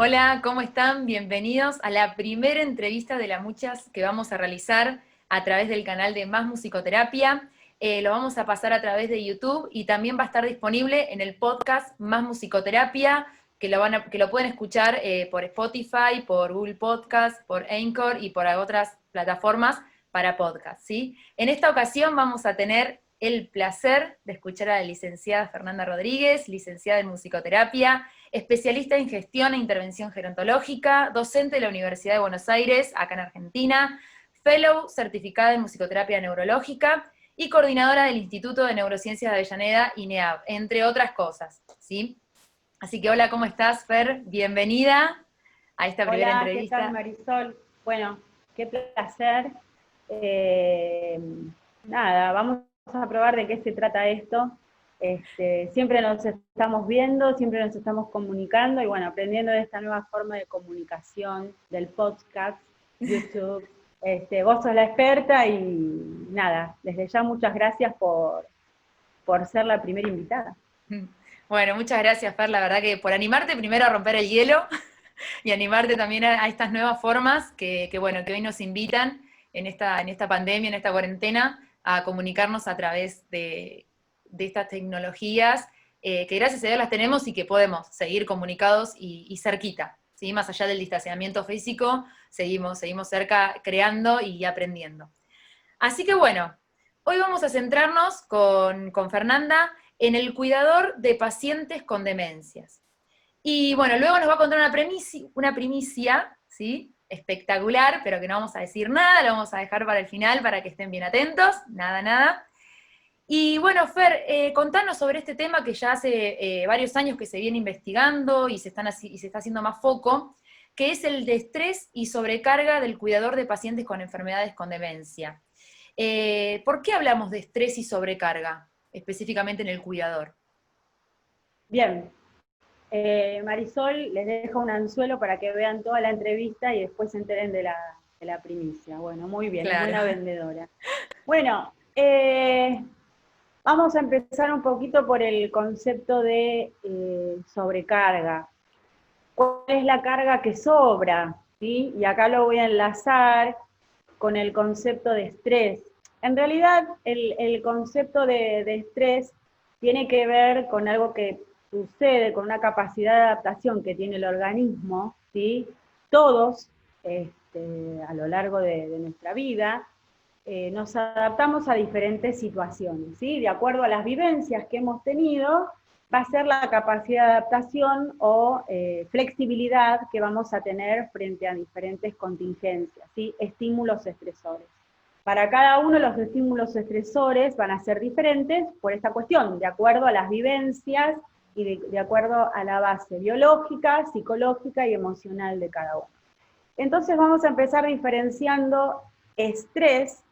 Hola, ¿cómo están? Bienvenidos a la primera entrevista de las muchas que vamos a realizar a través del canal de Más Musicoterapia. Lo vamos a pasar a través de YouTube y también va a estar disponible en el podcast Más Musicoterapia, que lo pueden escuchar por Spotify, por Google Podcast, por Anchor y por otras plataformas para podcast, ¿sí? En esta ocasión vamos a tener el placer de escuchar a la licenciada Fernanda Rodríguez, licenciada en musicoterapia, especialista en gestión e intervención gerontológica, docente de la Universidad de Buenos Aires, acá en Argentina, fellow certificada en musicoterapia neurológica y coordinadora del Instituto de Neurociencias de Avellaneda, INEAB, entre otras cosas, ¿sí? Así que hola, ¿cómo estás, Fer? Bienvenida a esta primera Hola, ¿qué tal, entrevista. Marisol? Bueno, qué placer. Eh, Nada, vamos a probar de qué se trata esto. Siempre nos estamos viendo, siempre nos estamos comunicando y bueno, aprendiendo de esta nueva forma de comunicación, del podcast, YouTube. Vos sos la experta y nada, desde ya muchas gracias por ser la primera invitada. Bueno, muchas gracias, Fer, la verdad que por animarte primero a romper el hielo y animarte también a estas nuevas formas bueno, que hoy nos invitan en esta pandemia, en esta cuarentena, a comunicarnos a través de estas tecnologías, que gracias a Dios las tenemos y que podemos seguir comunicados y cerquita, ¿sí? Más allá del distanciamiento físico, seguimos cerca creando y aprendiendo. Así que bueno, hoy vamos a centrarnos con Fernanda en el cuidador de pacientes con demencias. Y bueno, luego nos va a contar una primicia, ¿sí? Espectacular, pero que no vamos a decir nada, lo vamos a dejar para el final para que estén bien atentos, nada, nada. Y bueno, Fer, contanos sobre este tema que ya hace varios años que se viene investigando y se está haciendo más foco, que es el de estrés y sobrecarga del cuidador de pacientes con enfermedades con demencia. ¿Por qué hablamos de estrés y sobrecarga, específicamente en el cuidador? Bien, Marisol les dejo un anzuelo para que vean toda la entrevista y después se enteren de la primicia. Bueno, muy bien, es Claro. buena vendedora. Bueno, vamos a empezar un poquito por el concepto de sobrecarga. ¿Cuál es la carga que sobra? ¿Sí? Y acá lo voy a enlazar con el concepto de estrés. En realidad, el concepto de estrés tiene que ver con algo que sucede, con una capacidad de adaptación que tiene el organismo, ¿sí? Todos, a lo largo de nuestra vida, nos adaptamos a diferentes situaciones, ¿sí? De acuerdo a las vivencias que hemos tenido, va a ser la capacidad de adaptación o flexibilidad que vamos a tener frente a diferentes contingencias, ¿sí? Estímulos estresores. Para cada uno los estímulos estresores van a ser diferentes por esta cuestión, de acuerdo a las vivencias y de acuerdo a la base biológica, psicológica y emocional de cada uno. Entonces vamos a empezar diferenciando estrés,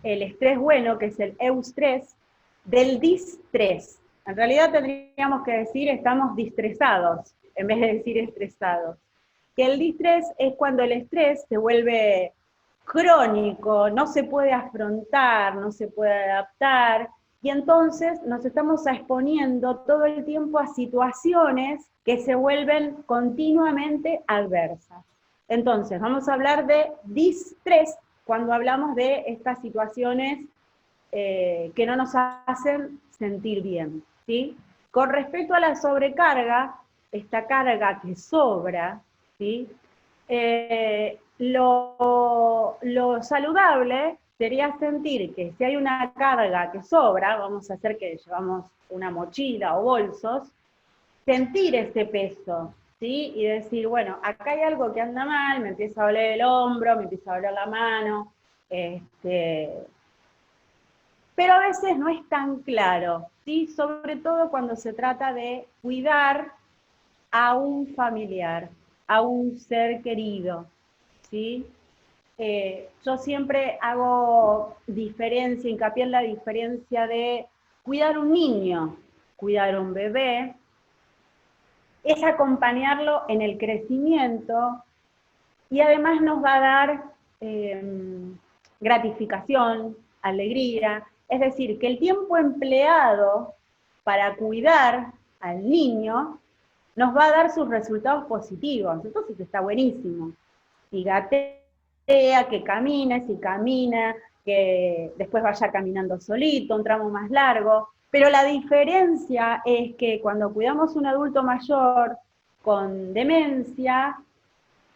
el estrés bueno, que es el eustrés, del distrés. En realidad tendríamos que decir estamos distresados, en vez de decir estresados. Que el distrés es cuando el estrés se vuelve crónico, no se puede afrontar, no se puede adaptar, y entonces nos estamos exponiendo todo el tiempo a situaciones que se vuelven continuamente adversas. Entonces, vamos a hablar de distrés cuando hablamos de estas situaciones que no nos hacen sentir bien, ¿sí? Con respecto a la sobrecarga, esta carga que sobra, ¿sí? Lo saludable sería sentir que si hay una carga que sobra, vamos a hacer que llevamos una mochila o bolsos, sentir ese peso, ¿sí? Y decir, bueno, acá hay algo que anda mal, me empieza a doler el hombro, me empieza a doler la mano, pero a veces no es tan claro, ¿sí? Sobre todo cuando se trata de cuidar a un familiar, a un ser querido, ¿sí? Yo siempre hago diferencia, hincapié en la diferencia de cuidar un niño, cuidar un bebé, es acompañarlo en el crecimiento y además nos va a dar gratificación, alegría, es decir, que el tiempo empleado para cuidar al niño nos va a dar sus resultados positivos. Entonces está buenísimo. Si gatea, que camine, si camina, que después vaya caminando solito, un tramo más largo. Pero la diferencia es que cuando cuidamos a un adulto mayor con demencia,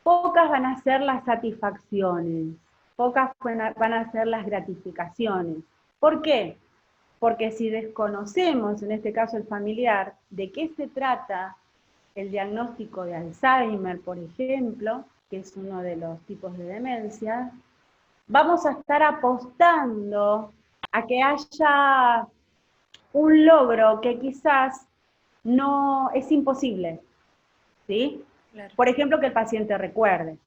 pocas van a ser las satisfacciones, pocas van a ser las gratificaciones. ¿Por qué? Porque si desconocemos, en este caso el familiar, de qué se trata el diagnóstico de Alzheimer, por ejemplo, que es uno de los tipos de demencia, vamos a estar apostando a que haya un logro que quizás no es imposible, ¿sí? Claro. Por ejemplo, que el paciente recuerde.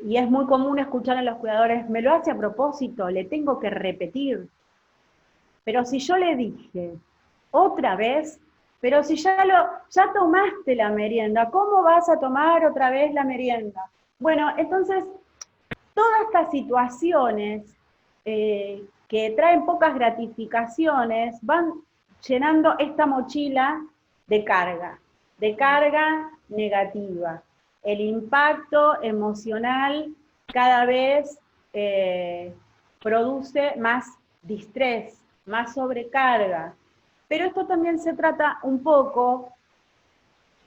Y es muy común escuchar a los cuidadores, me lo hace a propósito, le tengo que repetir. Pero si yo le dije otra vez, pero si ya tomaste la merienda, ¿cómo vas a tomar otra vez la merienda? Bueno, entonces, todas estas situaciones que traen pocas gratificaciones van llenando esta mochila de carga negativa. El impacto emocional cada vez produce más distrés, más sobrecarga. Pero esto también se trata un poco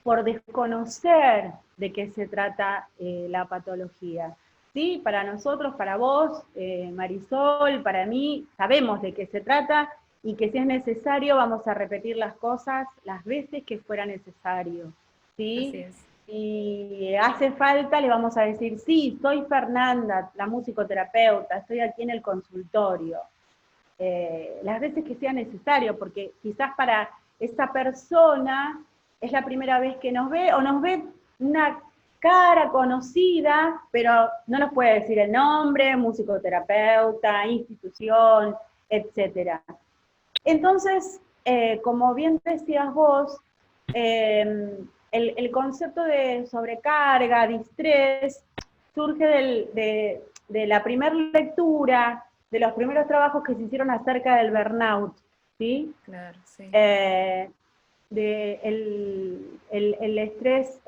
por desconocer de qué se trata la patología. ¿Sí? Para nosotros, para vos, Marisol, para mí, sabemos de qué se trata y que si es necesario vamos a repetir las cosas las veces que fuera necesario. ¿Sí? Así es. Si hace falta, le vamos a decir, sí, soy Fernanda, la musicoterapeuta, estoy aquí en el consultorio. Las veces que sea necesario, porque quizás para esa persona es la primera vez que nos ve, o nos ve una cara conocida, pero no nos puede decir el nombre, musicoterapeuta, institución, etc. Entonces, como bien decías vos, el concepto de sobrecarga, distrés, surge de la primera lectura, de los primeros trabajos que se hicieron acerca del burnout, ¿sí? Claro, sí. El estrés,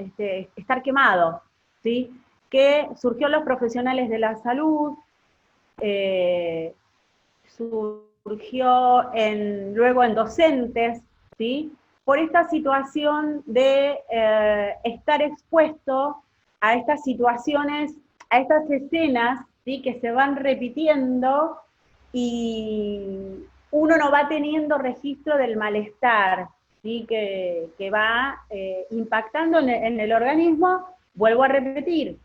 estar quemado, ¿sí? Que surgió en los profesionales de la salud, surgió luego en docentes, ¿sí? Por esta situación de estar expuesto a estas situaciones, a estas escenas, ¿sí? Que se van repitiendo y uno no va teniendo registro del malestar, ¿sí? Que va impactando en el organismo, vuelvo a repetir,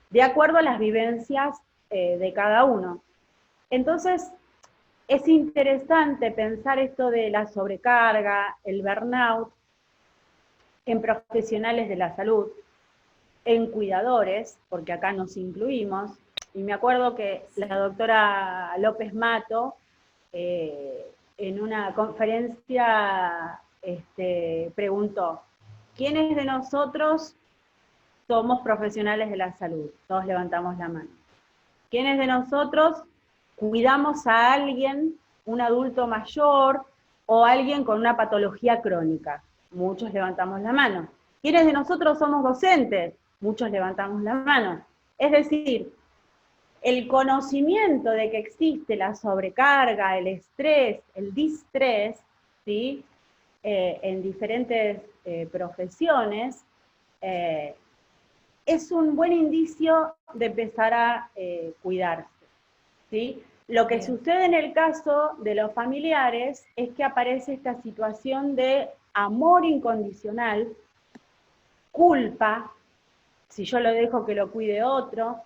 de acuerdo a las vivencias de cada uno. Entonces, es interesante pensar esto de la sobrecarga, el burnout, en profesionales de la salud, en cuidadores, porque acá nos incluimos, y me acuerdo que la doctora López Mato, en una conferencia, preguntó, ¿quiénes de nosotros somos profesionales de la salud? Todos levantamos la mano. ¿Quiénes de nosotros cuidamos a alguien, un adulto mayor o alguien con una patología crónica? Muchos levantamos la mano. ¿Quiénes de nosotros somos docentes? Muchos levantamos la mano. Es decir, el conocimiento de que existe la sobrecarga, el estrés, el distrés, ¿sí? En diferentes profesiones, es un buen indicio de empezar a cuidarse. ¿Sí? Lo que sucede en el caso de los familiares es que aparece esta situación de amor incondicional, culpa, si yo lo dejo que lo cuide otro,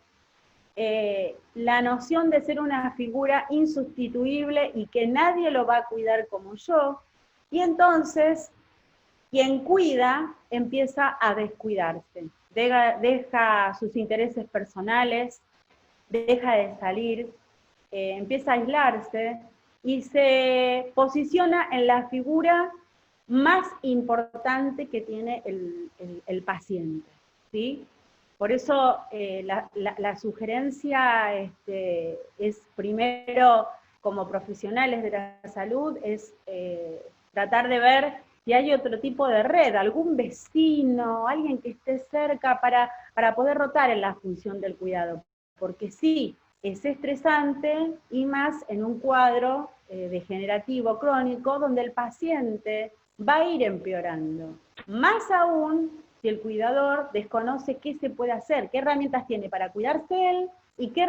la noción de ser una figura insustituible y que nadie lo va a cuidar como yo, y entonces quien cuida empieza a descuidarse, deja sus intereses personales, deja de salir, empieza a aislarse y se posiciona en la figura más importante que tiene el paciente, ¿sí? Por eso la sugerencia es primero, como profesionales de la salud, es tratar de ver si hay otro tipo de red, algún vecino, alguien que esté cerca para poder rotar en la función del cuidado. Porque sí, es estresante y más en un cuadro degenerativo crónico donde el paciente va a ir empeorando. Más aún si el cuidador desconoce qué se puede hacer, qué herramientas tiene para cuidarse él y qué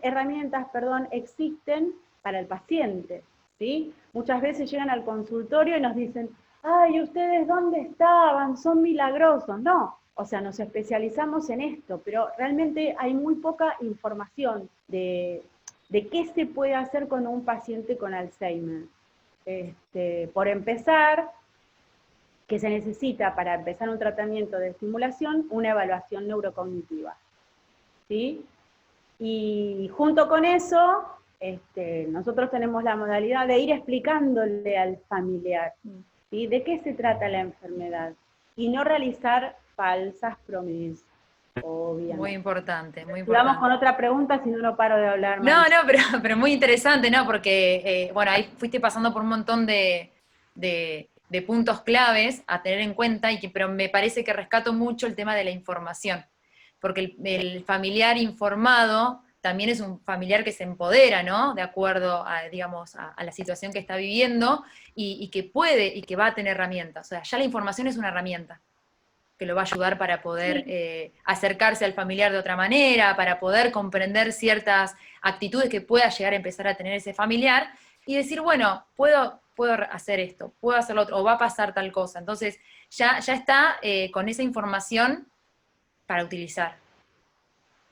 herramientas, existen para el paciente. ¿Sí? Muchas veces llegan al consultorio y nos dicen, ay, ¿ustedes dónde estaban? Son milagrosos. No, o sea, nos especializamos en esto, pero realmente hay muy poca información de qué se puede hacer con un paciente con Alzheimer. Por empezar, que se necesita para empezar un tratamiento de estimulación, una evaluación neurocognitiva. ¿Sí? Y junto con eso, nosotros tenemos la modalidad de ir explicándole al familiar, ¿sí? De qué se trata la enfermedad, y no realizar falsas promesas, obviamente. Muy importante, muy Y vamos importante. con otra pregunta, si no, no paro de hablar, No, Mari. no, pero muy interesante, ¿no? Porque, bueno, ahí fuiste pasando por un montón de puntos claves a tener en cuenta, pero me parece que rescato mucho el tema de la información, porque el familiar informado también es un familiar que se empodera, ¿no? De acuerdo a, digamos, a la situación que está viviendo y que puede y que va a tener herramientas. O sea, ya la información es una herramienta que lo va a ayudar para poder Sí, acercarse al familiar de otra manera, para poder comprender ciertas actitudes que pueda llegar a empezar a tener ese familiar y decir, bueno, puedo hacer esto, puedo hacer lo otro, o va a pasar tal cosa. Entonces, ya está con esa información para utilizar.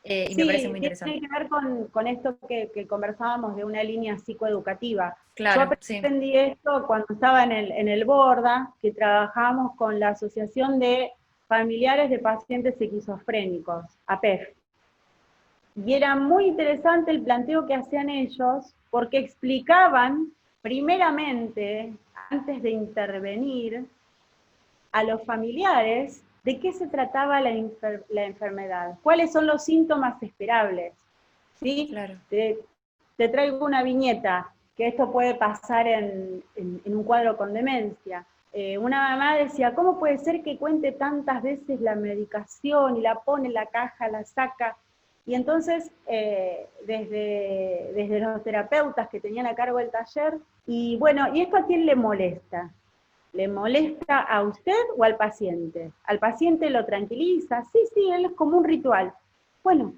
Y me parece sí, muy tiene interesante. que ver con esto que conversábamos de una línea psicoeducativa. Yo Claro, sí, aprendí esto cuando estaba en el Borda, que trabajamos con la Asociación de Familiares de Pacientes Esquizofrénicos, APEF. Y era muy interesante el planteo que hacían ellos, porque explicaban, primeramente, antes de intervenir, a los familiares de qué se trataba la enfermedad, cuáles son los síntomas esperables. ¿Sí? claro. Te traigo una viñeta, que esto puede pasar en un cuadro con demencia. Una mamá decía, ¿cómo puede ser que cuente tantas veces la medicación y la pone en la caja, la saca? Y entonces, desde los terapeutas que tenían a cargo el taller, y bueno, ¿y esto a quién le molesta? ¿Le molesta a usted o al paciente? Al paciente lo tranquiliza, sí, sí, él es como un ritual. Bueno,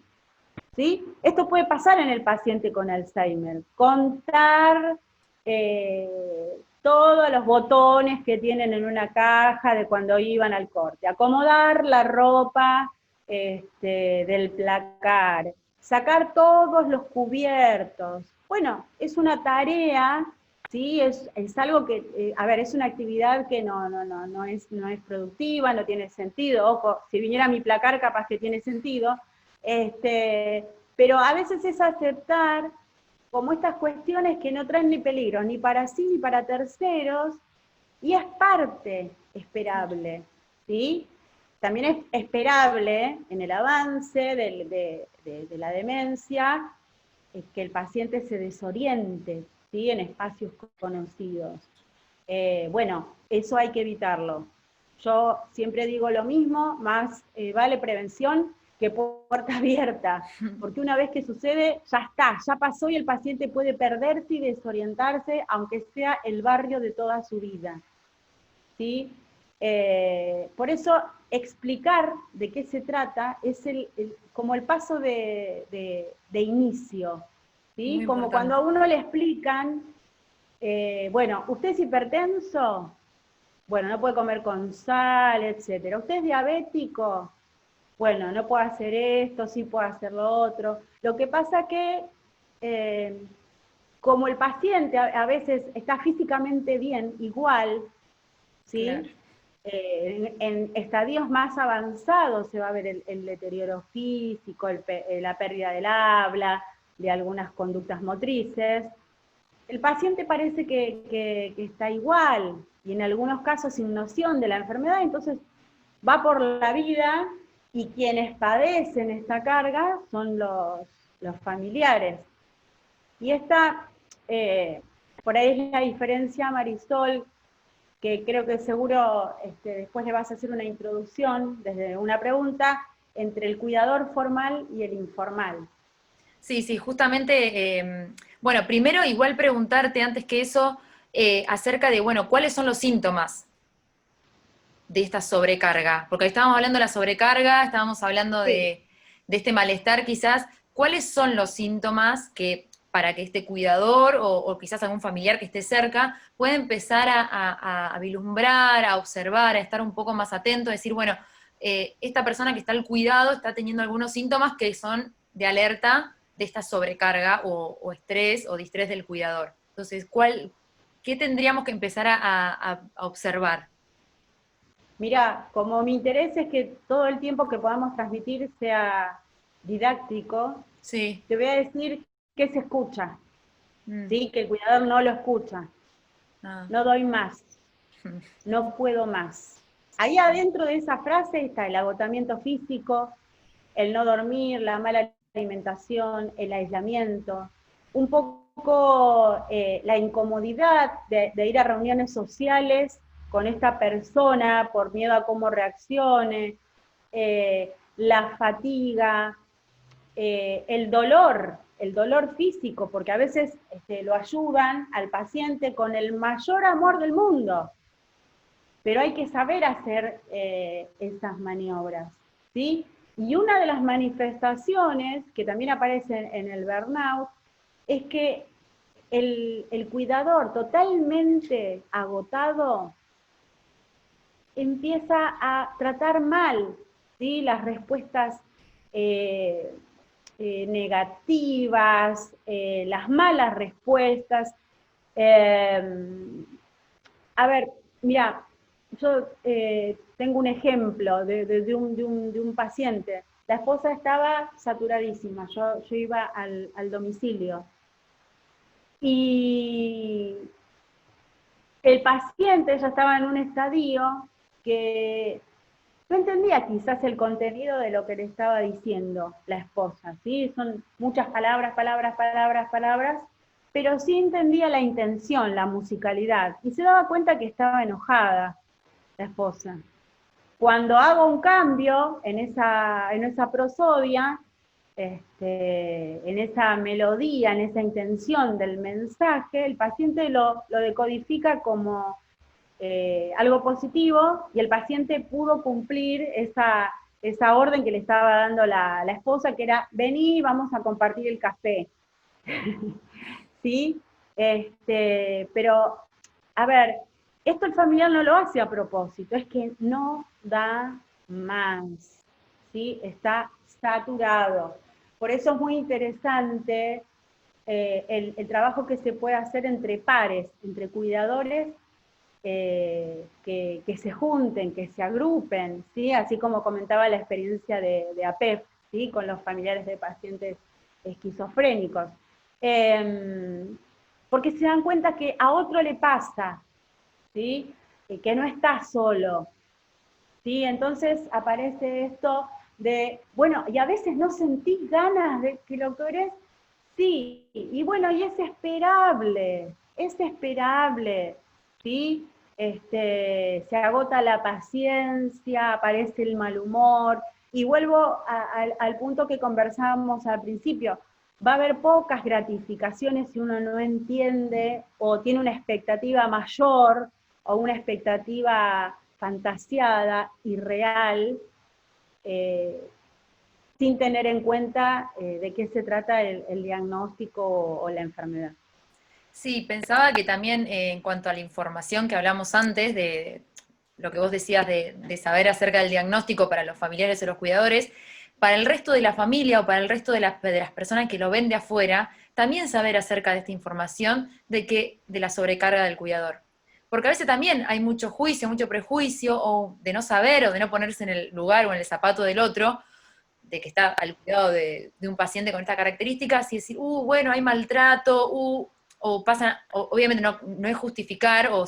¿sí? Esto puede pasar en el paciente con Alzheimer. Contar todos los botones que tienen en una caja de cuando iban al corte, acomodar la ropa del placar, sacar todos los cubiertos. Bueno, es una tarea, ¿sí? Es algo que, a ver, es una actividad que no es productiva, no tiene sentido. Ojo, si viniera mi placar capaz que tiene sentido, pero a veces es aceptar como estas cuestiones que no traen ni peligro, ni para sí ni para terceros, y es parte esperable, ¿sí? También es esperable en el avance de la demencia que el paciente se desoriente, ¿sí? En espacios conocidos. Bueno, eso hay que evitarlo. Yo siempre digo lo mismo, más vale prevención que puerta abierta, porque una vez que sucede, ya está, ya pasó y el paciente puede perderse y desorientarse, aunque sea el barrio de toda su vida. ¿Sí? Por eso explicar de qué se trata es como el paso de inicio, ¿sí? Muy Como cuando importante. a uno le explican, bueno, ¿usted es hipertenso? Bueno, no puede comer con sal, etcétera. ¿Usted es diabético? Bueno, no puedo hacer esto, sí puedo hacer lo otro. Lo que pasa que, eh, como el paciente a veces está físicamente bien, igual, Claro. ¿sí? En estadios más avanzados se va a ver el deterioro físico, la pérdida del habla, de algunas conductas motrices. El paciente parece que está igual, y en algunos casos sin noción de la enfermedad, entonces va por la vida y quienes padecen esta carga son los familiares. Y esta, por ahí es la diferencia, Marisol, que creo que seguro después le vas a hacer una introducción desde una pregunta entre el cuidador formal y el informal. Sí, sí, justamente, bueno, primero igual preguntarte antes que eso acerca de, bueno, ¿cuáles son los síntomas de esta sobrecarga? Porque estábamos hablando de la sobrecarga, estábamos hablando Sí. de este malestar quizás. ¿Cuáles son los síntomas que para que este cuidador o quizás algún familiar que esté cerca pueda empezar a vislumbrar, a observar, a estar un poco más atento, a decir, bueno, esta persona que está al cuidado está teniendo algunos síntomas que son de alerta de esta sobrecarga o estrés o distrés del cuidador? Entonces, ¿qué tendríamos que empezar a observar? Mira, como mi interés es que todo el tiempo que podamos transmitir sea didáctico, Sí. te voy a decir que se escucha, Mm. ¿sí? Que el cuidador no lo escucha. Ah. No doy más, Mm. no puedo más. Ahí adentro de esa frase está el agotamiento físico, el no dormir, la mala alimentación, el aislamiento, un poco la incomodidad de ir a reuniones sociales con esta persona por miedo a cómo reaccione, la fatiga, el dolor físico, porque a veces lo ayudan al paciente con el mayor amor del mundo, pero hay que saber hacer esas maniobras, ¿sí? Y una de las manifestaciones que también aparecen en el burnout es que el cuidador totalmente agotado empieza a tratar mal, ¿sí? Las respuestas eh, negativas, las malas respuestas. A ver, mira, yo tengo un ejemplo de un paciente. La esposa estaba saturadísima, yo iba al domicilio. Y el paciente ya estaba en un estadio que no entendía quizás el contenido de lo que le estaba diciendo la esposa, ¿sí? Son muchas palabras, palabras, palabras, palabras, pero sí entendía la intención, la musicalidad, y se daba cuenta que estaba enojada la esposa. Cuando hago un cambio en esa prosodia, en esa melodía, en esa intención del mensaje, el paciente lo decodifica como algo positivo y el paciente pudo cumplir esa orden que le estaba dando la esposa, que era, vení, vamos a compartir el café. ¿Sí? Pero, a ver, esto el familiar no lo hace a propósito, es que no da más, ¿sí? Está saturado. Por eso es muy interesante el trabajo que se puede hacer entre pares, entre cuidadores que se junten, que se agrupen, ¿sí? Así como comentaba la experiencia de APEF, ¿sí? Con los familiares de pacientes esquizofrénicos. Porque se dan cuenta que a otro le pasa, ¿sí? Que no está solo, ¿sí? Entonces aparece esto de, bueno, y a veces no sentís ganas de que lo querés, sí, y bueno, y es esperable, ¿sí? Se agota la paciencia, aparece el mal humor, y vuelvo al punto que conversábamos al principio, va a haber pocas gratificaciones si uno no entiende o tiene una expectativa mayor o una expectativa fantasiada y real, eh, sin tener en cuenta de qué se trata el diagnóstico o la enfermedad. Sí, pensaba que también en cuanto a la información que hablamos antes, de lo que vos decías de saber acerca del diagnóstico para los familiares o los cuidadores, para el resto de la familia o para el resto de las personas que lo ven de afuera, también saber acerca de esta información de la sobrecarga del cuidador. Porque a veces también hay mucho juicio, mucho prejuicio, o de no saber o de no ponerse en el lugar o en el zapato del otro, de que está al cuidado de un paciente con estas características, y decir, bueno, hay maltrato, o pasa, obviamente no es justificar o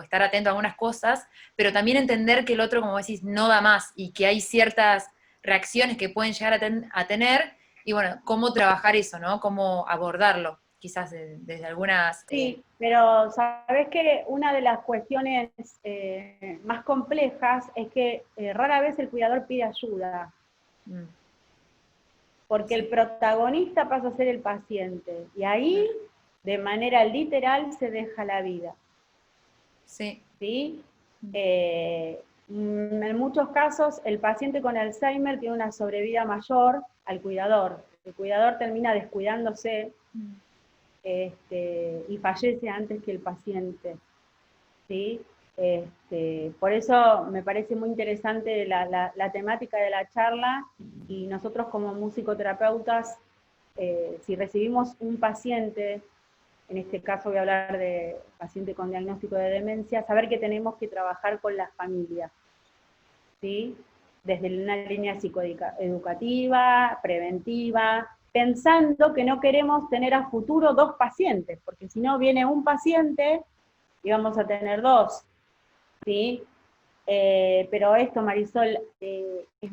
estar atento a algunas cosas, pero también entender que el otro, como decís, no da más, y que hay ciertas reacciones que pueden llegar a tener, y bueno, cómo trabajar eso, ¿no? Cómo abordarlo. quizás desde algunas... Sí, pero sabes que una de las cuestiones más complejas es que rara vez el cuidador pide ayuda, mm, porque sí, el protagonista pasa a ser el paciente, y ahí, de manera literal, se deja la vida. sí, ¿Sí? En muchos casos, el paciente con Alzheimer tiene una sobrevida mayor al cuidador. El cuidador termina descuidándose y fallece antes que el paciente. ¿Sí? Por eso me parece muy interesante la temática de la charla, y nosotros como musicoterapeutas, si recibimos un paciente, en este caso voy a hablar de paciente con diagnóstico de demencia, saber que tenemos que trabajar con la familia, ¿sí? Desde una línea psicoeducativa, preventiva, pensando que no queremos tener a futuro dos pacientes, porque si no viene un paciente y vamos a tener dos, ¿sí? Pero esto, Marisol, es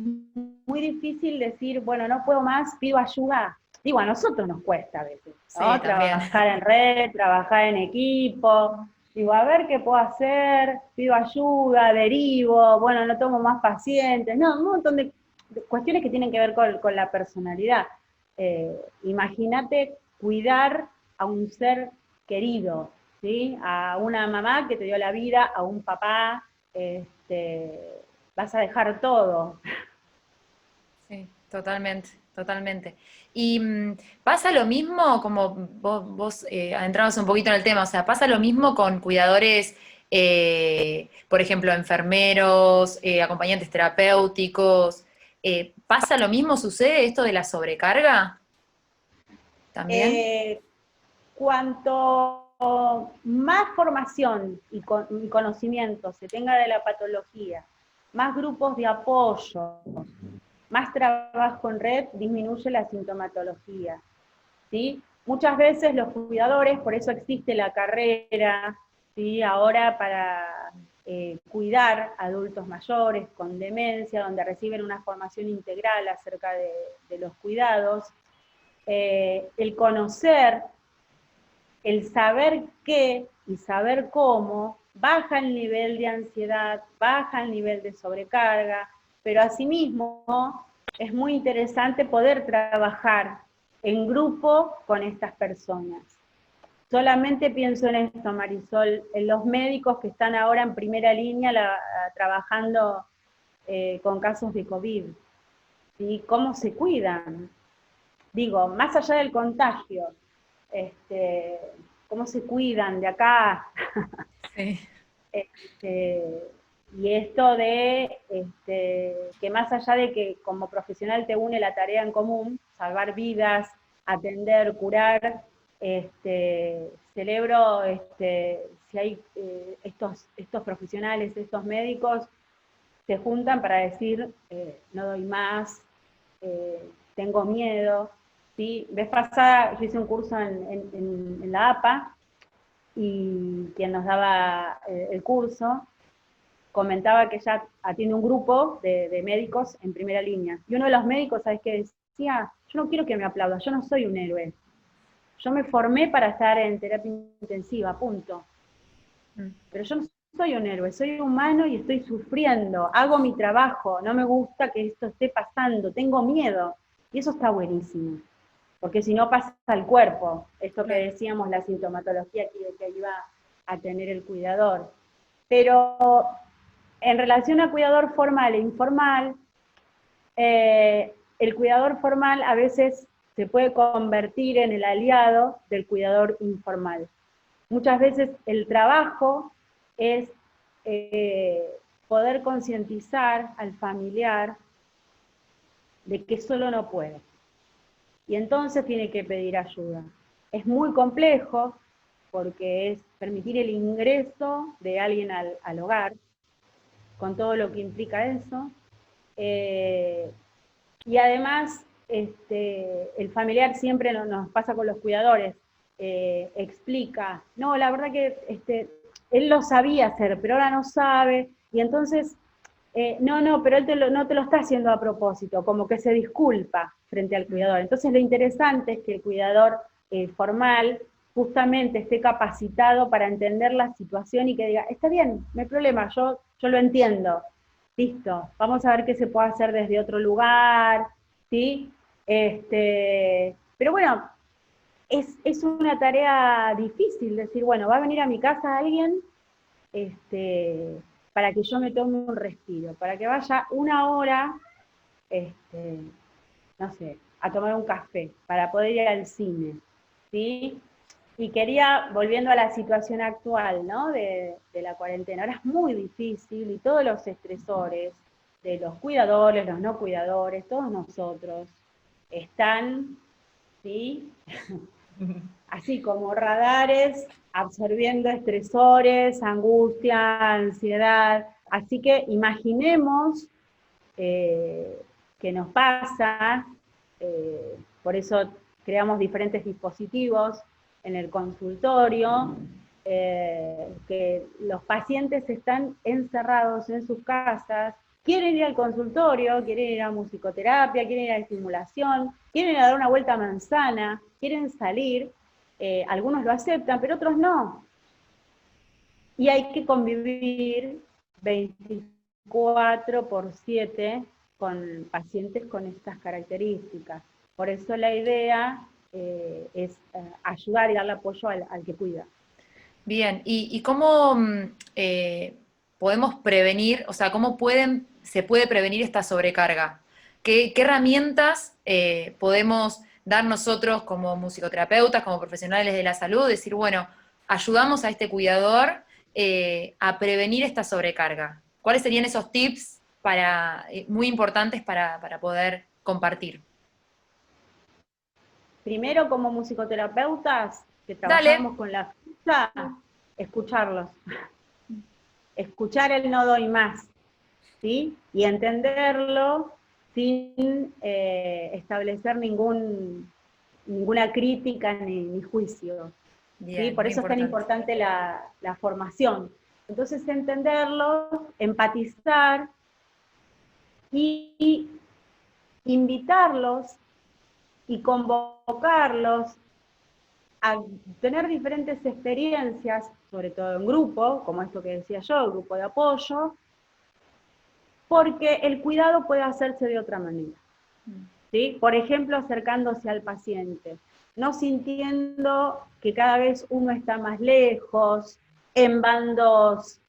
muy difícil decir, bueno, no puedo más, pido ayuda. Digo, a nosotros nos cuesta a veces, sí, ¿no? también. Trabajar en red, trabajar en equipo. Digo, a ver qué puedo hacer, pido ayuda, derivo, bueno, no tomo más pacientes. No, un montón de cuestiones que tienen que ver con la personalidad. Imagínate cuidar a un ser querido, ¿sí? A una mamá que te dio la vida, a un papá, vas a dejar todo. Sí, totalmente, totalmente. Y pasa lo mismo, como vos adentramos un poquito en el tema, o sea, pasa lo mismo con cuidadores, por ejemplo, enfermeros, acompañantes terapéuticos. ¿Pasa lo mismo? ¿Sucede esto de la sobrecarga también? Eh, Cuanto más formación y conocimiento se tenga de la patología, más grupos de apoyo, más trabajo en red, disminuye la sintomatología. ¿Sí? Muchas veces los cuidadores, por eso existe la carrera, ¿sí? Ahora para cuidar adultos mayores con demencia, donde reciben una formación integral acerca de los cuidados, el conocer, el saber qué y saber cómo, baja el nivel de ansiedad, baja el nivel de sobrecarga, pero asimismo es muy interesante poder trabajar en grupo con estas personas. Solamente pienso en esto, Marisol, en los médicos que están ahora en primera línea trabajando con casos de COVID, ¿sí? ¿Cómo se cuidan? Digo, más allá del contagio, este, cómo se cuidan de acá. Sí. Este, y esto de que más allá de que como profesional te une la tarea en común, salvar vidas, atender, curar, celebro si hay estos profesionales, estos médicos, se juntan para decir, no doy más, tengo miedo. ¿Sí? Vez pasada yo hice un curso en la APA, y quien nos daba el curso comentaba que ella atiende un grupo de médicos en primera línea. Y uno de los médicos, ¿sabes qué decía? Yo no quiero que me aplaudan, yo no soy un héroe. Yo me formé para estar en terapia intensiva, punto. Mm, Pero yo no soy un héroe, soy humano y estoy sufriendo, hago mi trabajo, no me gusta que esto esté pasando, tengo miedo. Y eso está buenísimo, porque si no pasa al cuerpo, esto que claro. decíamos, la sintomatología que iba a tener el cuidador. Pero en relación a cuidador formal e informal, el cuidador formal a veces se puede convertir en el aliado del cuidador informal. Muchas veces el trabajo es poder concientizar al familiar de que solo no puede. Y entonces tiene que pedir ayuda. Es muy complejo porque es permitir el ingreso de alguien al hogar, con todo lo que implica eso. Y además, el familiar siempre nos pasa con los cuidadores, explica, no, la verdad que él lo sabía hacer, pero ahora no sabe, y entonces, no, pero él no te lo está haciendo a propósito, como que se disculpa frente al cuidador. Entonces lo interesante es que el cuidador formal justamente esté capacitado para entender la situación y que diga, está bien, no hay problema, yo lo entiendo, listo, vamos a ver qué se puede hacer desde otro lugar, ¿sí? Pero bueno, es una tarea difícil decir, bueno, va a venir a mi casa alguien para que yo me tome un respiro, para que vaya una hora, no sé, a tomar un café, para poder ir al cine, ¿sí? Y quería, volviendo a la situación actual, ¿no? De la cuarentena, ahora es muy difícil y todos los estresores de los cuidadores, los no cuidadores, todos nosotros, están, ¿sí? Así como radares, absorbiendo estresores, angustia, ansiedad. Así que imaginemos qué nos pasa, por eso creamos diferentes dispositivos en el consultorio, que los pacientes están encerrados en sus casas, quieren ir al consultorio, quieren ir a musicoterapia, quieren ir a estimulación, quieren ir a dar una vuelta a manzana, quieren salir, algunos lo aceptan, pero otros no. Y hay que convivir 24/7 con pacientes con estas características. Por eso la idea es ayudar y darle apoyo al que cuida. Bien, ¿y cómo podemos prevenir, o sea, se puede prevenir esta sobrecarga? ¿Qué herramientas podemos dar nosotros como musicoterapeutas, como profesionales de la salud? Decir, bueno, ayudamos a este cuidador a prevenir esta sobrecarga. ¿Cuáles serían esos tips muy importantes para poder compartir? Primero, como musicoterapeutas que Dale. trabajamos con la escucha, escucharlos. Escuchar el no doy más, ¿sí? Y entenderlo sin establecer ninguna crítica ni juicio. ¿Sí? Bien, Por muy eso es tan importante. importante la formación. Entonces, entenderlo, empatizar y invitarlos y convocarlos a tener diferentes experiencias, sobre todo en grupo, como esto que decía yo, grupo de apoyo, porque el cuidado puede hacerse de otra manera. ¿Sí? Por ejemplo, acercándose al paciente, no sintiendo que cada vez uno está más lejos, en bandos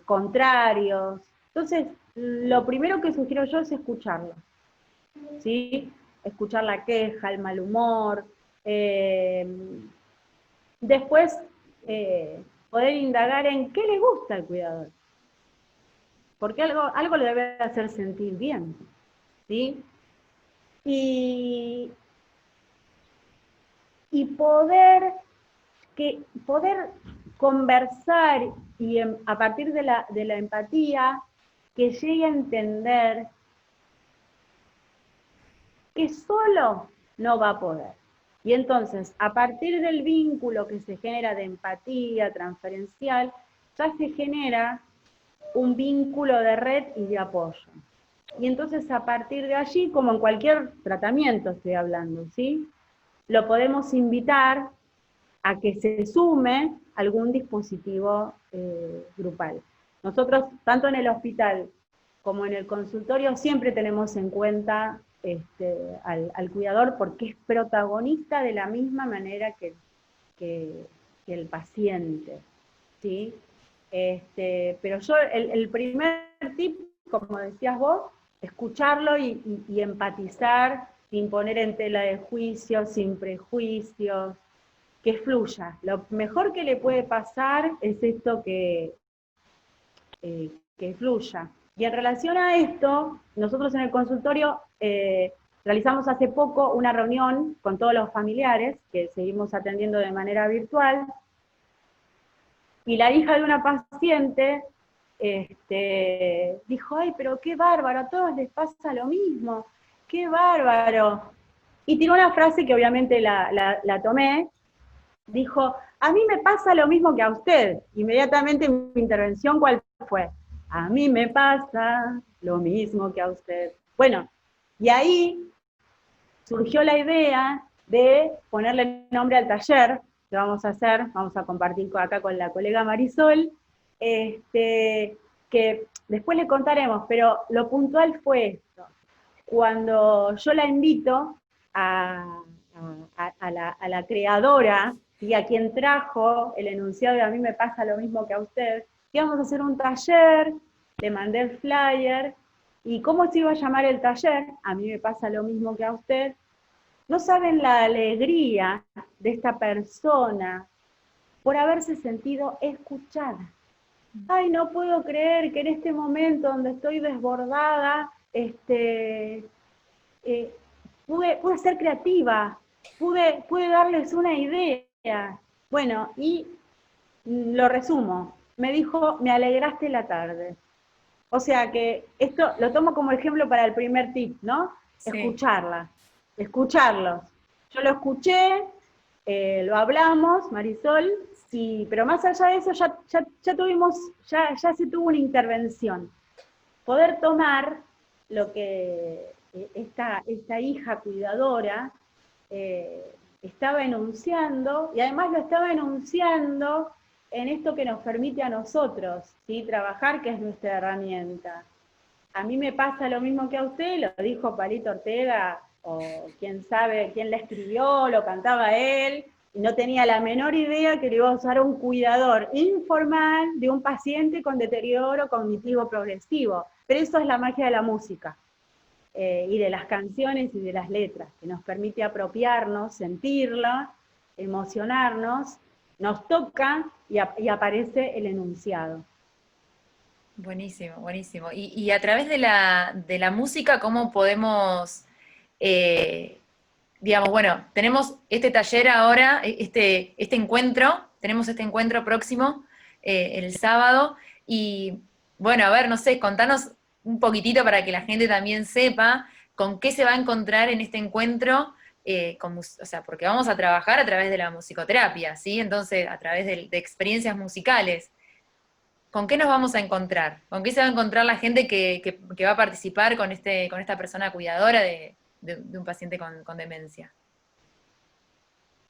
contrarios. Entonces, lo primero que sugiero yo es escucharlo, ¿sí? Escuchar la queja, el mal humor, después poder indagar en qué le gusta al cuidador, porque algo le debe hacer sentir bien, ¿sí? Y poder conversar y a partir de la empatía, que llegue a entender que solo no va a poder. Y entonces, a partir del vínculo que se genera de empatía transferencial, ya se genera un vínculo de red y de apoyo. Y entonces, a partir de allí, como en cualquier tratamiento estoy hablando, ¿sí? Lo podemos invitar a que se sume algún dispositivo grupal. Nosotros, tanto en el hospital como en el consultorio, siempre tenemos en cuenta al cuidador porque es protagonista de la misma manera que el paciente, ¿sí? Pero yo, el primer tip, como decías vos, escucharlo y empatizar sin poner en tela de juicio, sin prejuicios, que fluya. Lo mejor que le puede pasar es esto que fluya. Y en relación a esto, nosotros en el consultorio realizamos hace poco una reunión con todos los familiares, que seguimos atendiendo de manera virtual, y la hija de una paciente dijo, ay, pero qué bárbaro, a todos les pasa lo mismo, qué bárbaro. Y tiró una frase que obviamente la tomé, dijo, a mí me pasa lo mismo que a usted. Inmediatamente mi intervención, ¿cuál fue? A mí me pasa lo mismo que a usted. Bueno, y ahí surgió la idea de ponerle nombre al taller que vamos a hacer, vamos a compartir acá con la colega Marisol, que después le contaremos, pero lo puntual fue esto. Cuando yo la invito a la creadora, y a quien trajo el enunciado de A mí me pasa lo mismo que a usted, que íbamos a hacer un taller, le mandé el flyer, y cómo se iba a llamar el taller, A mí me pasa lo mismo que a usted, no saben la alegría de esta persona por haberse sentido escuchada. Ay, no puedo creer que en este momento donde estoy desbordada, pude ser creativa, pude darles una idea. Bueno, y lo resumo, me dijo, me alegraste la tarde. O sea que esto lo tomo como ejemplo para el primer tip, ¿no? Sí. Escucharla, escucharlos. Yo lo escuché, lo hablamos, Marisol, pero más allá de eso ya se tuvo una intervención. Poder tomar lo que esta hija cuidadora estaba enunciando, y además lo estaba enunciando en esto que nos permite a nosotros, ¿sí? Trabajar, que es nuestra herramienta. A mí me pasa lo mismo que a usted, lo dijo Palito Ortega, o quién sabe quién la escribió, lo cantaba él, y no tenía la menor idea que le iba a usar un cuidador informal de un paciente con deterioro cognitivo progresivo. Pero eso es la magia de la música, y de las canciones y de las letras, que nos permite apropiarnos, sentirla, emocionarnos, nos toca y aparece el enunciado. Buenísimo, buenísimo. Y a través de la música, ¿cómo podemos, eh, digamos, bueno, tenemos este taller ahora, este encuentro, tenemos este encuentro próximo el sábado, y bueno, a ver, no sé, contanos un poquitito para que la gente también sepa con qué se va a encontrar en este encuentro, o sea, porque vamos a trabajar a través de la musicoterapia, ¿sí? Entonces, a través de experiencias musicales. ¿Con qué nos vamos a encontrar? ¿Con qué se va a encontrar la gente que va a participar con esta persona cuidadora de un paciente con demencia?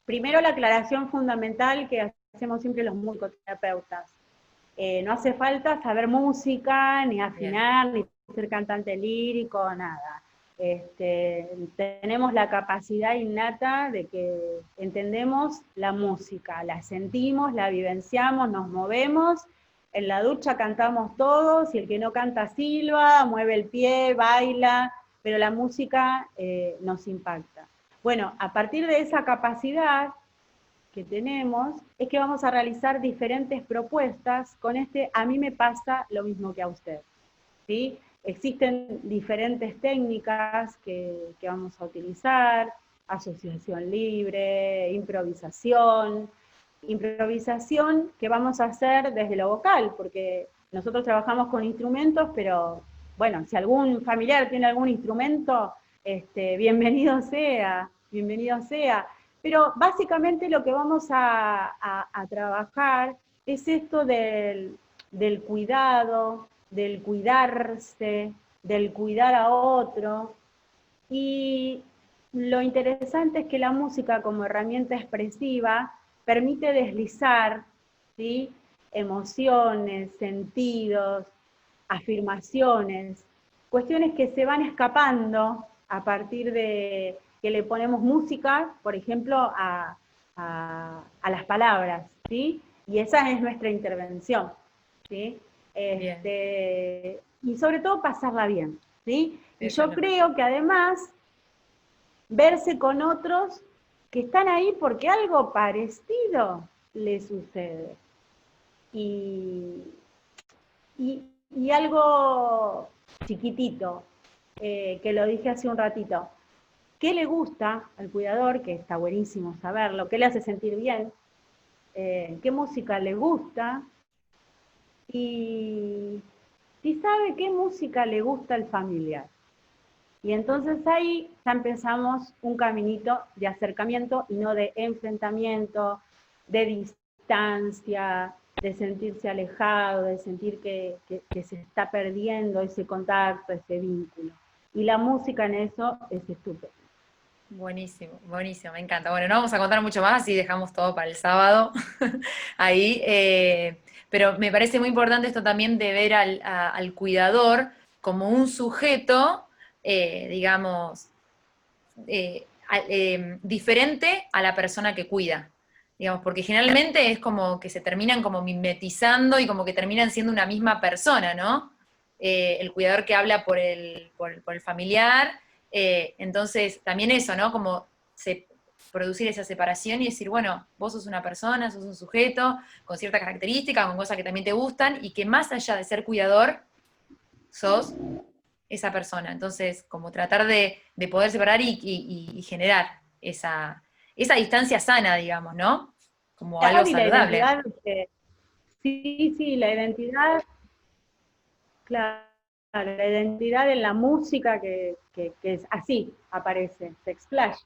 Primero, la aclaración fundamental que hacemos siempre los musicoterapeutas. No hace falta saber música, ni Bien, afinar, ni ser cantante lírico, nada. Tenemos la capacidad innata de que entendemos la música, la sentimos, la vivenciamos, nos movemos. En la ducha cantamos todos, y el que no canta silba, mueve el pie, baila, pero la música nos impacta. Bueno, a partir de esa capacidad que tenemos, es que vamos a realizar diferentes propuestas con A mí me pasa lo mismo que a usted, ¿sí? Existen diferentes técnicas que vamos a utilizar: asociación libre, improvisación que vamos a hacer desde lo vocal, porque nosotros trabajamos con instrumentos, pero bueno, si algún familiar tiene algún instrumento, bienvenido sea, bienvenido sea. Pero básicamente lo que vamos a trabajar es esto del cuidado, del cuidarse, del cuidar a otro. Y lo interesante es que la música, como herramienta expresiva, permite deslizar, ¿sí?, emociones, sentidos, afirmaciones, cuestiones que se van escapando a partir de que le ponemos música, por ejemplo, a las palabras, ¿sí? Y esa es nuestra intervención, ¿sí? bien, Y sobre todo pasarla bien, ¿sí? Y eso es yo lo creo que además verse con otros que están ahí porque algo parecido les sucede. Y, y algo chiquitito, que lo dije hace un ratito: ¿qué le gusta al cuidador? Que está buenísimo saberlo. ¿Qué le hace sentir bien? ¿Qué música le gusta? Y si sabe qué música le gusta al familiar. Y entonces ahí ya empezamos un caminito de acercamiento y no de enfrentamiento, de distancia, de sentirse alejado, de sentir que se está perdiendo ese contacto, ese vínculo. Y la música en eso es estupenda. Buenísimo, buenísimo, me encanta. Bueno, no vamos a contar mucho más, así dejamos todo para el sábado ahí. Pero me parece muy importante esto también de ver al cuidador como un sujeto, digamos, diferente a la persona que cuida. Digamos, porque generalmente es como que se terminan como mimetizando y como que terminan siendo una misma persona, ¿no? El cuidador que habla por el familiar. Entonces, también eso, ¿no? Como producir esa separación y decir, bueno, vos sos una persona, sos un sujeto, con ciertas características, con cosas que también te gustan, y que más allá de ser cuidador, sos esa persona. Entonces, como tratar de poder separar y generar esa distancia sana, digamos, ¿no? Como algo Claro, y la saludable. identidad, sí, sí, la identidad, claro, la identidad en la música que es así, aparece, se explaya,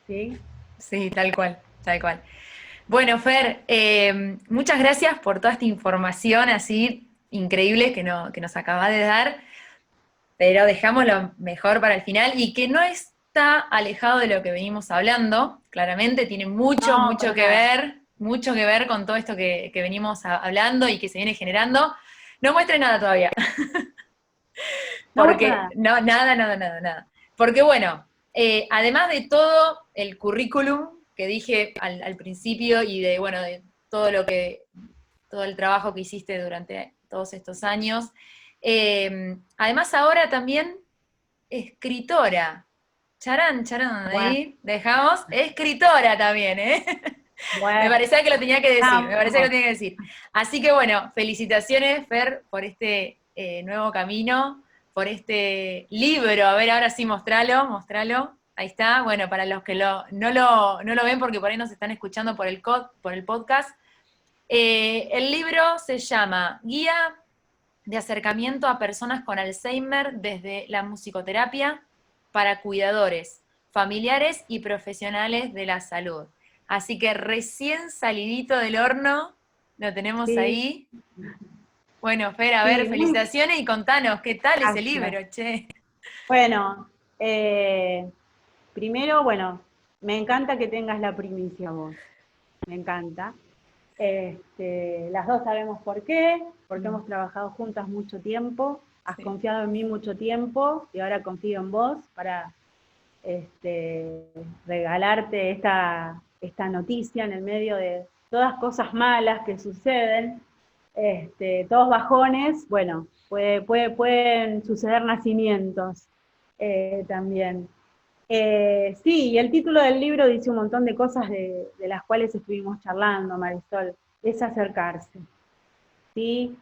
¿sí? Sí, tal cual, tal cual. Bueno, Fer, muchas gracias por toda esta información así increíble que nos acaba de dar, pero dejamos lo mejor para el final y que no está alejado de lo que venimos hablando, claramente tiene mucho, No, para nada. mucho que ver con todo esto que venimos hablando y que se viene generando. No muestre nada todavía, No muestra porque nada. no, nada, nada, nada, nada. Porque bueno, además de todo el currículum que dije al principio y de, bueno, de todo todo el trabajo que hiciste durante todos estos años, además ahora también escritora. Charán, charán, Bueno, ahí dejamos. Escritora también, ¿eh? Me bueno, parecía que lo tenía que decir, me parecía que lo vamos. tenía que decir. Así que bueno, felicitaciones, Fer, por este nuevo camino, por este libro. A ver, ahora sí, mostralo, mostralo. Ahí está. Bueno, para los que no lo ven porque por ahí nos están escuchando por por el podcast, el libro se llama Guía de acercamiento a personas con Alzheimer desde la musicoterapia para cuidadores, familiares y profesionales de la salud. Así que recién salidito del horno, lo tenemos Sí, ahí. Bueno, Fer, a ver, sí, muy felicitaciones y contanos, ¿qué tal ese gracias. libro, che? Bueno, primero, bueno, me encanta que tengas la primicia vos, me encanta. Las dos sabemos por qué, porque Mm, hemos trabajado juntas mucho tiempo, has sí. confiado en mí mucho tiempo y ahora confío en vos para regalarte esta noticia en el medio de todas cosas malas que suceden, todos bajones, bueno, pueden suceder nacimientos también. Sí, y el título del libro dice un montón de cosas de las cuales estuvimos charlando, Marisol, es acercarse, ¿sí?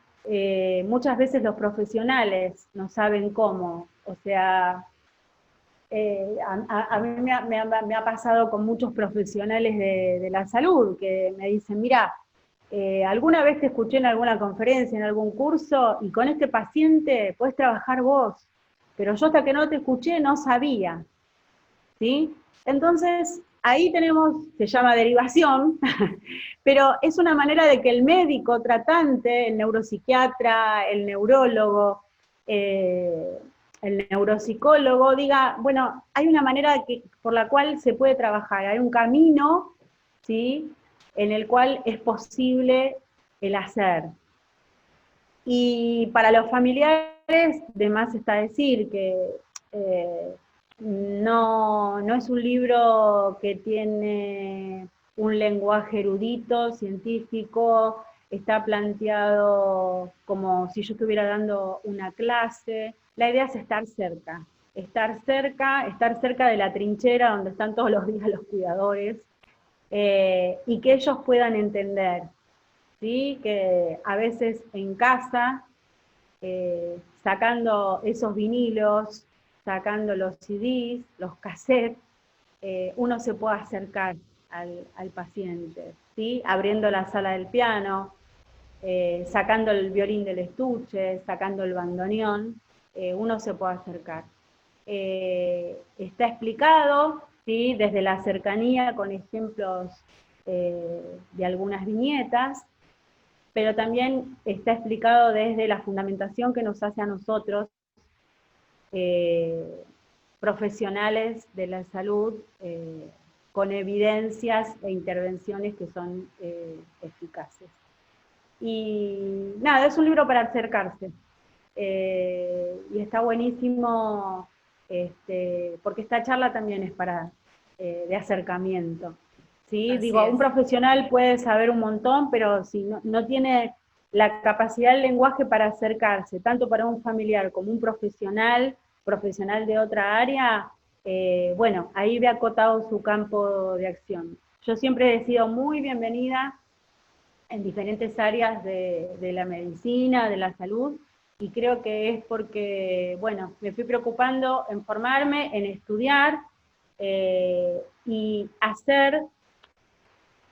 Muchas veces los profesionales no saben cómo, o sea, a mí me ha pasado con muchos profesionales de la salud que me dicen, mira, alguna vez te escuché en alguna conferencia, en algún curso, y con este paciente puedes trabajar vos, pero yo hasta que no te escuché no sabía, ¿sí? Entonces, ahí tenemos, se llama derivación, pero es una manera de que el médico tratante, el neuropsiquiatra, el neurólogo, eh, el neuropsicólogo diga, bueno, hay una manera por la cual se puede trabajar, hay un camino, ¿sí? En el cual es posible el hacer. Y para los familiares, de más está decir que eh, no es un libro que tiene un lenguaje erudito, científico, está planteado como si yo estuviera dando una clase. La idea es estar cerca de la trinchera donde están todos los días los cuidadores, y que ellos puedan entender, ¿sí? Que a veces en casa, sacando esos vinilos, sacando los CDs, los cassettes, uno se puede acercar al paciente, ¿sí? Abriendo la sala del piano, sacando el violín del estuche, sacando el bandoneón, uno se puede acercar. Está explicado, ¿sí? Desde la cercanía con ejemplos de algunas viñetas, pero también está explicado desde la fundamentación que nos hace a nosotros, eh, profesionales de la salud con evidencias e intervenciones que son eficaces. Y nada, es un libro para acercarse. Y está buenísimo, porque esta charla también es para de acercamiento. ¿Sí? Digo, un profesional puede saber un montón, pero si no tiene la capacidad del lenguaje para acercarse, tanto para un familiar como un profesional de otra área, bueno, ahí ve acotado su campo de acción. Yo siempre he sido muy bienvenida en diferentes áreas de la medicina, de la salud, y creo que es porque, bueno, me fui preocupando en formarme, en estudiar, y hacer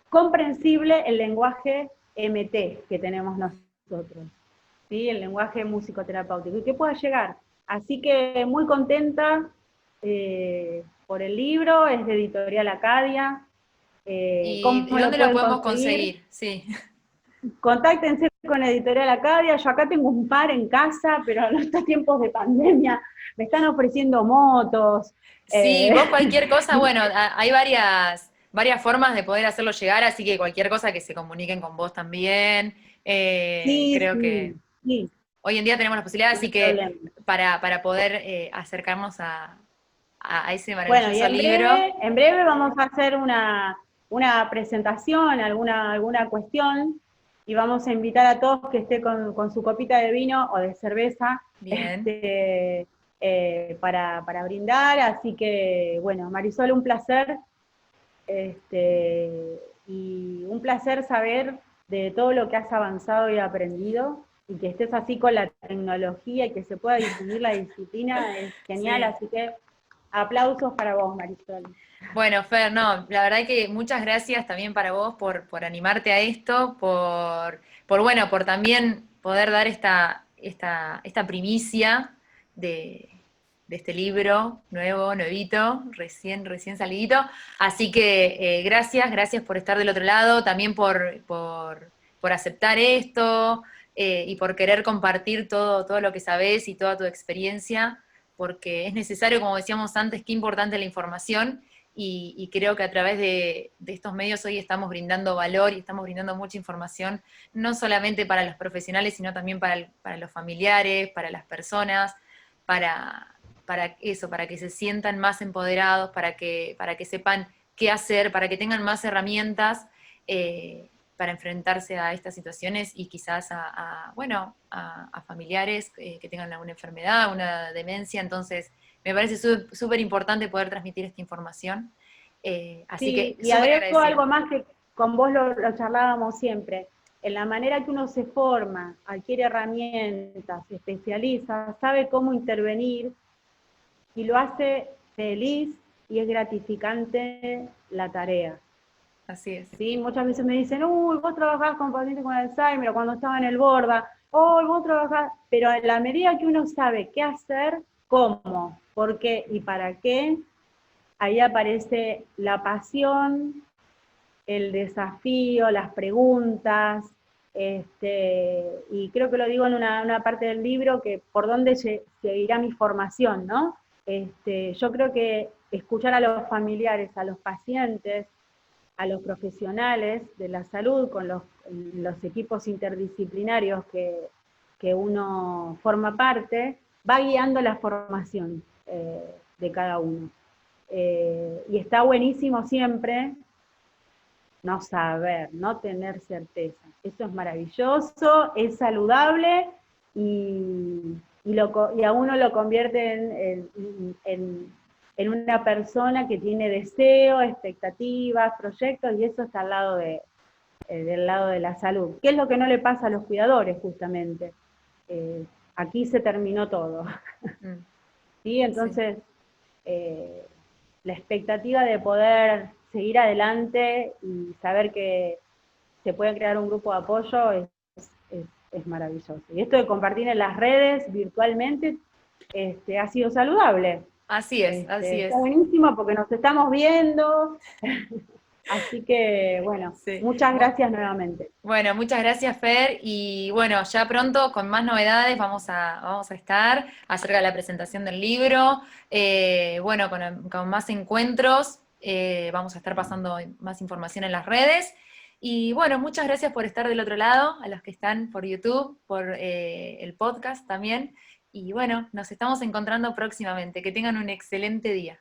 comprensible el lenguaje MT que tenemos nosotros, ¿sí? El lenguaje musicoterapéutico, y que pueda llegar. Así que muy contenta por el libro, es de Editorial Acadia. ¿Y ¿Cómo dónde lo lo pueden podemos conseguir? conseguir? Sí. Contáctense con Editorial Acadia, yo acá tengo un par en casa, pero en estos tiempos de pandemia me están ofreciendo motos. Sí, vos cualquier cosa, bueno, hay varias formas de poder hacerlo llegar, así que cualquier cosa que se comuniquen con vos también. Sí, Creo que sí, sí, hoy en día tenemos la posibilidad, no así hay que problema. para poder acercarnos a ese Bueno, y maravilloso libro. en breve vamos a hacer una presentación, alguna cuestión, y vamos a invitar a todos que esté con su copita de vino o de cerveza, Bien. para brindar. Así que, bueno, Marisol, un placer, y un placer saber de todo lo que has avanzado y aprendido, y que estés así con la tecnología y que se pueda difundir la disciplina, es genial. Sí. Así que aplausos para vos, Marisol. Bueno, Fer, no, la verdad que muchas gracias también para vos por animarte a esto, bueno, por también poder dar esta primicia de, de este libro nuevo, nuevito, recién salidito. Así que gracias por estar del otro lado, también por aceptar esto, y por querer compartir todo lo que sabés y toda tu experiencia, porque es necesario, como decíamos antes, qué importante la información. Y creo que a través de estos medios hoy estamos brindando valor y estamos brindando mucha información, no solamente para los profesionales, sino también para los familiares, para las personas, para eso, para que se sientan más empoderados, para que sepan qué hacer, para que tengan más herramientas para enfrentarse a estas situaciones y quizás a familiares que tengan alguna enfermedad, una demencia. Entonces, me parece súper importante poder transmitir esta información. Así que Sí, y súper agrego agradecida. algo más que con vos lo charlábamos siempre. En la manera que uno se forma, adquiere herramientas, se especializa, sabe cómo intervenir y lo hace feliz y es gratificante la tarea. Así es. ¿Sí? Muchas veces me dicen, uy, vos trabajás con pacientes con Alzheimer, o cuando estaba en el Borda, oh, vos trabajás, pero en la medida que uno sabe qué hacer, cómo, por qué y para qué, ahí aparece la pasión, el desafío, las preguntas, y creo que lo digo en una parte del libro, que por dónde seguirá mi formación, ¿no? Yo creo que escuchar a los familiares, a los pacientes, a los profesionales de la salud, con los equipos interdisciplinarios que uno forma parte, va guiando la formación de cada uno. Y está buenísimo siempre no saber, no tener certeza. Eso es maravilloso, es saludable y a uno lo convierte en una persona que tiene deseo, expectativas, proyectos, y eso está al lado del lado de la salud. ¿Qué es lo que no le pasa a los cuidadores, justamente? Aquí se terminó todo. Mm, ¿Sí? sí. Entonces, la expectativa de poder seguir adelante y saber que se puede crear un grupo de apoyo es maravilloso. Y esto de compartir en las redes virtualmente ha sido saludable. Así es, así Está es. buenísimo porque nos estamos viendo. Así que, bueno, Sí. muchas gracias nuevamente. Bueno, muchas gracias, Fer, y bueno, ya pronto con más novedades vamos a estar acerca de la presentación del libro, bueno, con más encuentros, vamos a estar pasando más información en las redes, y bueno, muchas gracias por estar del otro lado, a los que están por YouTube, por el podcast también, y bueno, nos estamos encontrando próximamente, que tengan un excelente día.